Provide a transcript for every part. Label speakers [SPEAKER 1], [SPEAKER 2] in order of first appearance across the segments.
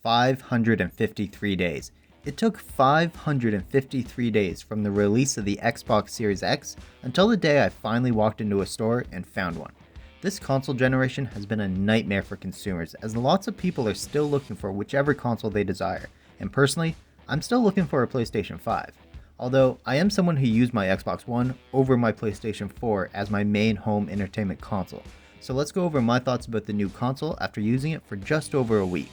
[SPEAKER 1] 553 days. It took 553 days from the release of the Xbox Series X until the day I finally walked into a store and found one. This console generation has been a nightmare for consumers as lots of people are still looking for whichever console they desire, and personally, I'm still looking for a PlayStation 5. Although I am someone who used my Xbox One over my PlayStation 4 as my main home entertainment console. So let's go over my thoughts about the new console after using it for just over a week.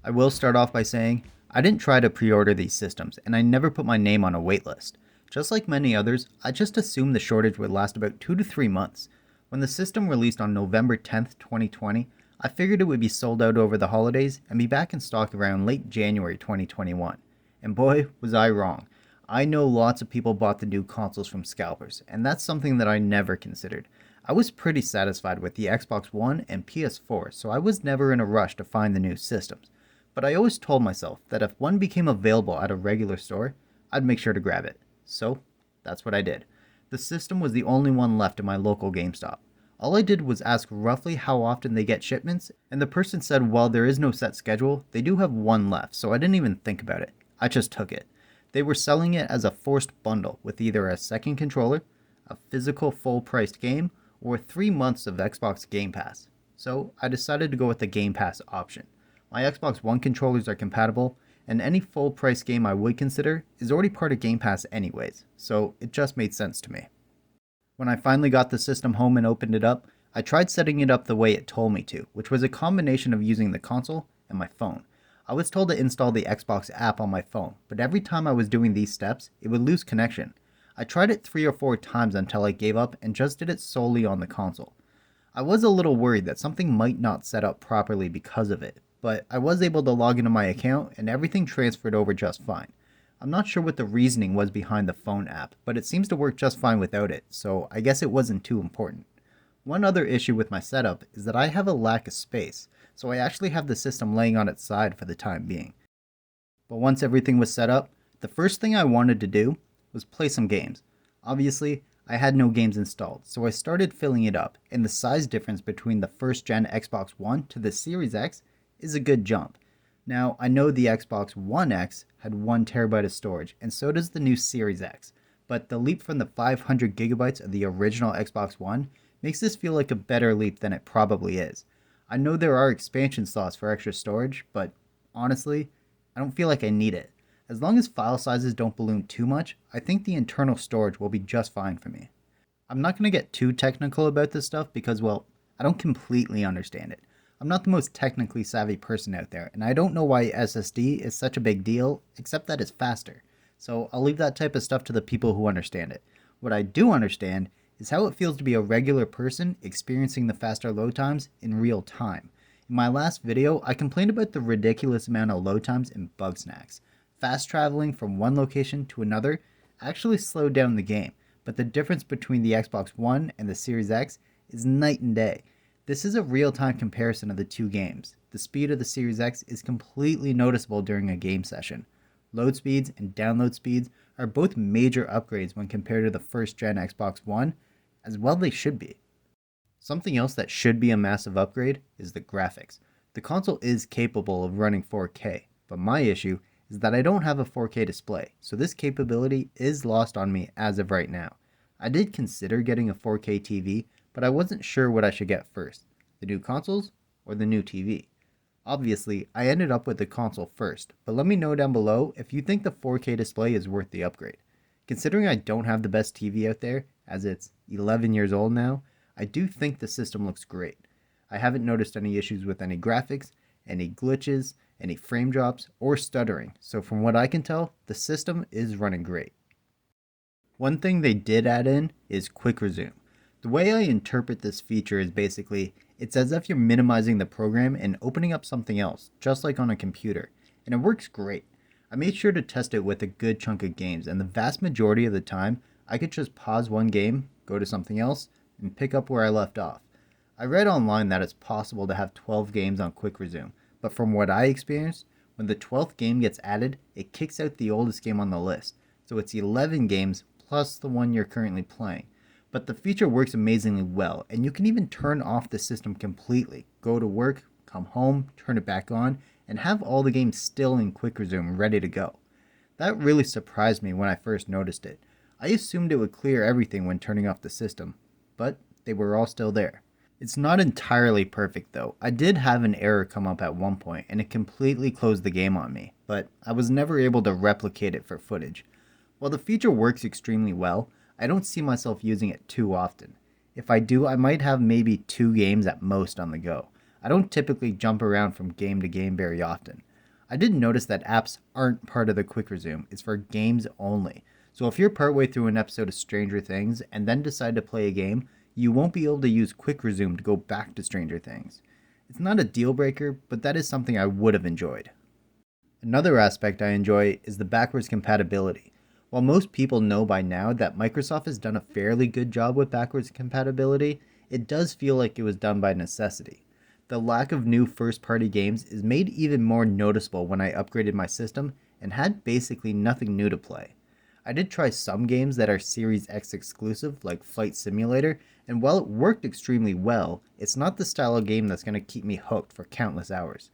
[SPEAKER 1] I will start off by saying, I didn't try to pre-order these systems and I never put my name on a waitlist. Just like many others, I just assumed the shortage would last about 2 to 3 months. When the system released on November 10th, 2020, I figured it would be sold out over the holidays and be back in stock around late January 2021. And boy, was I wrong. I know lots of people bought the new consoles from scalpers, and that's something that I never considered. I was pretty satisfied with the Xbox One and PS4, so I was never in a rush to find the new systems. But I always told myself that if one became available at a regular store, I'd make sure to grab it. So, that's what I did. The system was the only one left in my local GameStop. All I did was ask roughly how often they get shipments, and the person said while there is no set schedule, they do have one left, so I didn't even think about it. I just took it. They were selling it as a forced bundle with either a second controller, a physical full-priced game, or 3 months of Xbox Game Pass. So I decided to go with the Game Pass option. My Xbox One controllers are compatible, and any full-price game I would consider is already part of Game Pass anyways, so it just made sense to me. When I finally got the system home and opened it up, I tried setting it up the way it told me to, which was a combination of using the console and my phone. I was told to install the Xbox app on my phone, but every time I was doing these steps, it would lose connection. I tried it 3 or 4 times until I gave up and just did it solely on the console. I was a little worried that something might not set up properly because of it, but I was able to log into my account and everything transferred over just fine. I'm not sure what the reasoning was behind the phone app, but it seems to work just fine without it, so I guess it wasn't too important. One other issue with my setup is that I have a lack of space, so I actually have the system laying on its side for the time being. But once everything was set up, the first thing I wanted to do was play some games. Obviously, I had no games installed, so I started filling it up, and the size difference between the first gen Xbox One to the Series X is a good jump. Now, I know the Xbox One X had 1 TB of storage, and so does the new Series X, but the leap from the 500 gigabytes of the original Xbox One makes this feel like a better leap than it probably is. I know there are expansion slots for extra storage, but honestly, I don't feel like I need it. As long as file sizes don't balloon too much, I think the internal storage will be just fine for me. I'm not going to get too technical about this stuff because, well, I don't completely understand it. I'm not the most technically savvy person out there, and I don't know why SSD is such a big deal, except that it's faster. So I'll leave that type of stuff to the people who understand it. What I do understand is how it feels to be a regular person experiencing the faster load times in real time. In my last video, I complained about the ridiculous amount of load times in Bugsnax. Fast traveling from one location to another actually slowed down the game, but the difference between the Xbox One and the Series X is night and day. This is a real-time comparison of the two games. The speed of the Series X is completely noticeable during a game session. Load speeds and download speeds are both major upgrades when compared to the first-gen Xbox One, as well they should be. Something else that should be a massive upgrade is the graphics. The console is capable of running 4K, but my issue is that I don't have a 4K display, so this capability is lost on me as of right now. I did consider getting a 4K TV, but I wasn't sure what I should get first, the new consoles or the new TV. Obviously, I ended up with the console first, but let me know down below if you think the 4K display is worth the upgrade. Considering I don't have the best TV out there, as it's 11 years old now, I do think the system looks great. I haven't noticed any issues with any graphics, any glitches, any frame drops, or stuttering, so from what I can tell, the system is running great. One thing they did add in is Quick Resume. The way I interpret this feature is basically, it's as if you're minimizing the program and opening up something else, just like on a computer, and it works great. I made sure to test it with a good chunk of games, and the vast majority of the time, I could just pause one game, go to something else, and pick up where I left off. I read online that it's possible to have 12 games on Quick Resume, but from what I experienced, when the 12th game gets added, it kicks out the oldest game on the list, so it's 11 games plus the one you're currently playing. But the feature works amazingly well, and you can even turn off the system completely. Go to work, come home, turn it back on, and have all the games still in quick resume ready to go. That really surprised me when I first noticed it. I assumed it would clear everything when turning off the system, but they were all still there. It's not entirely perfect though. I did have an error come up at one point and it completely closed the game on me, but I was never able to replicate it for footage. While the feature works extremely well, I don't see myself using it too often. If I do, I might have maybe 2 games at most on the go. I don't typically jump around from game to game very often. I did notice that apps aren't part of the quick resume, it's for games only. So if you're partway through an episode of Stranger Things and then decide to play a game, you won't be able to use quick resume to go back to Stranger Things. It's not a deal breaker, but that is something I would have enjoyed. Another aspect I enjoy is the backwards compatibility. While most people know by now that Microsoft has done a fairly good job with backwards compatibility, it does feel like it was done by necessity. The lack of new first-party games is made even more noticeable when I upgraded my system and had basically nothing new to play. I did try some games that are Series X exclusive, like Flight Simulator, and while it worked extremely well, it's not the style of game that's going to keep me hooked for countless hours.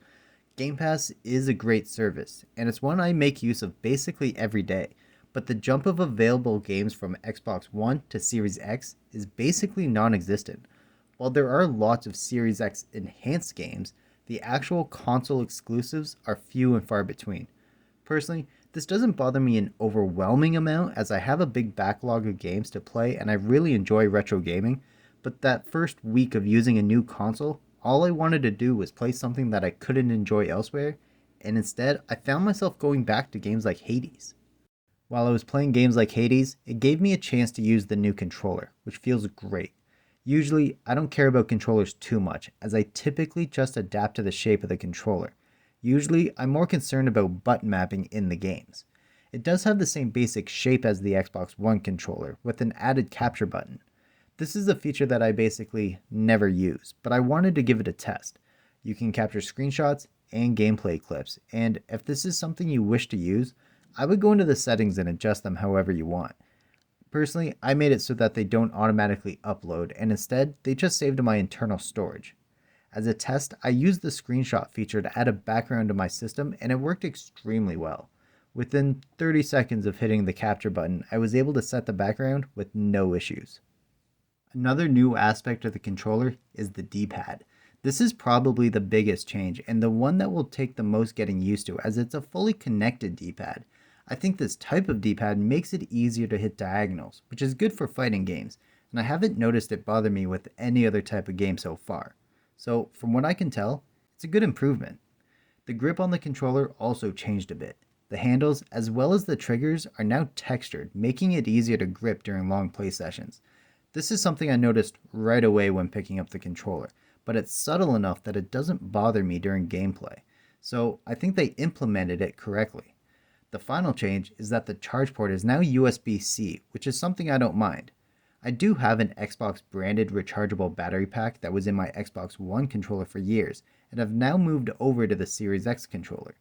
[SPEAKER 1] Game Pass is a great service, and it's one I make use of basically every day, but the jump of available games from Xbox One to Series X is basically non-existent. While there are lots of Series X enhanced games, the actual console exclusives are few and far between. Personally, this doesn't bother me an overwhelming amount as I have a big backlog of games to play and I really enjoy retro gaming, but that first week of using a new console, all I wanted to do was play something that I couldn't enjoy elsewhere, and instead I found myself going back to games like Hades. While I was playing games like Hades, it gave me a chance to use the new controller, which feels great. Usually, I don't care about controllers too much, as I typically just adapt to the shape of the controller. Usually, I'm more concerned about button mapping in the games. It does have the same basic shape as the Xbox One controller, with an added capture button. This is a feature that I basically never use, but I wanted to give it a test. You can capture screenshots and gameplay clips, and if this is something you wish to use, I would go into the settings and adjust them however you want. Personally, I made it so that they don't automatically upload, and instead, they just save to my internal storage. As a test, I used the screenshot feature to add a background to my system, and it worked extremely well. Within 30 seconds of hitting the capture button, I was able to set the background with no issues. Another new aspect of the controller is the D-pad. This is probably the biggest change, and the one that will take the most getting used to, as it's a fully connected D-pad. I think this type of D-pad makes it easier to hit diagonals, which is good for fighting games, and I haven't noticed it bother me with any other type of game so far. So, from what I can tell, it's a good improvement. The grip on the controller also changed a bit. The handles, as well as the triggers, are now textured, making it easier to grip during long play sessions. This is something I noticed right away when picking up the controller, but it's subtle enough that it doesn't bother me during gameplay, so I think they implemented it correctly. The final change is that the charge port is now USB-C, which is something I don't mind. I do have an Xbox branded rechargeable battery pack that was in my Xbox One controller for years, and I've now moved over to the Series X controller.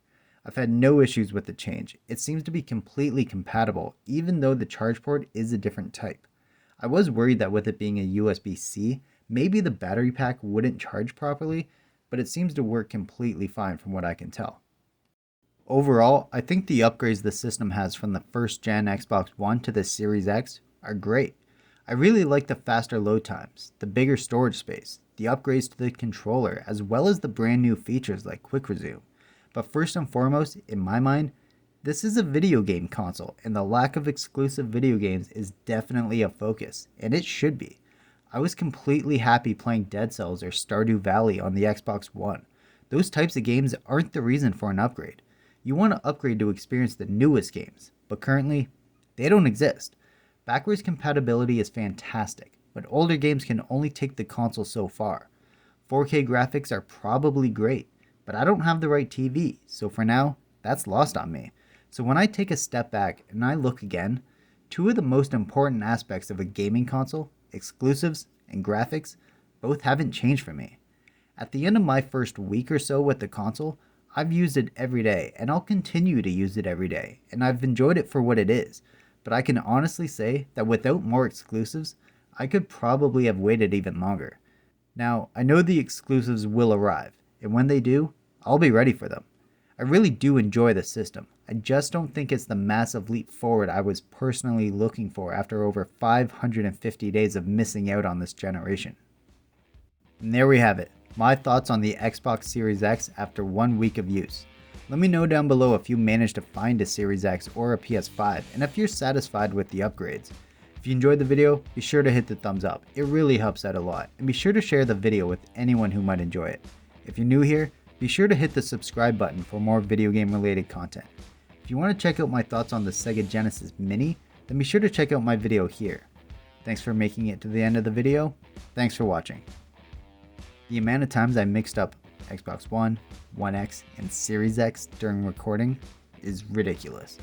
[SPEAKER 1] I've had no issues with the change. It seems to be completely compatible, even though the charge port is a different type. I was worried that with it being a USB-C, maybe the battery pack wouldn't charge properly, but it seems to work completely fine from what I can tell. Overall, I think the upgrades the system has from the first gen Xbox One to the Series X are great. I really like the faster load times, the bigger storage space, the upgrades to the controller, as well as the brand new features like Quick Resume. But first and foremost, in my mind, this is a video game console, and the lack of exclusive video games is definitely a focus, and it should be. I was completely happy playing Dead Cells or Stardew Valley on the Xbox One. Those types of games aren't the reason for an upgrade. You want to upgrade to experience the newest games, but currently, they don't exist. Backwards compatibility is fantastic, but older games can only take the console so far. 4K graphics are probably great, but I don't have the right TV, so for now, that's lost on me. So when I take a step back and I look again, two of the most important aspects of a gaming console, exclusives and graphics, both haven't changed for me. At the end of my first week or so with the console, I've used it every day, and I'll continue to use it every day, and I've enjoyed it for what it is. But I can honestly say that without more exclusives, I could probably have waited even longer. Now, I know the exclusives will arrive, and when they do, I'll be ready for them. I really do enjoy the system. I just don't think it's the massive leap forward I was personally looking for after over 550 days of missing out on this generation. And there we have it, my thoughts on the Xbox Series X after 1 week of use. Let me know down below if you managed to find a Series X or a PS5 and if you're satisfied with the upgrades. If you enjoyed the video, be sure to hit the thumbs up, it really helps out a lot, and be sure to share the video with anyone who might enjoy it. If you're new here, be sure to hit the subscribe button for more video game related content. If you want to check out my thoughts on the Sega Genesis Mini, then be sure to check out my video here. Thanks for making it to the end of the video. Thanks for watching. The amount of times I mixed up Xbox One, One X, and Series X during recording is ridiculous.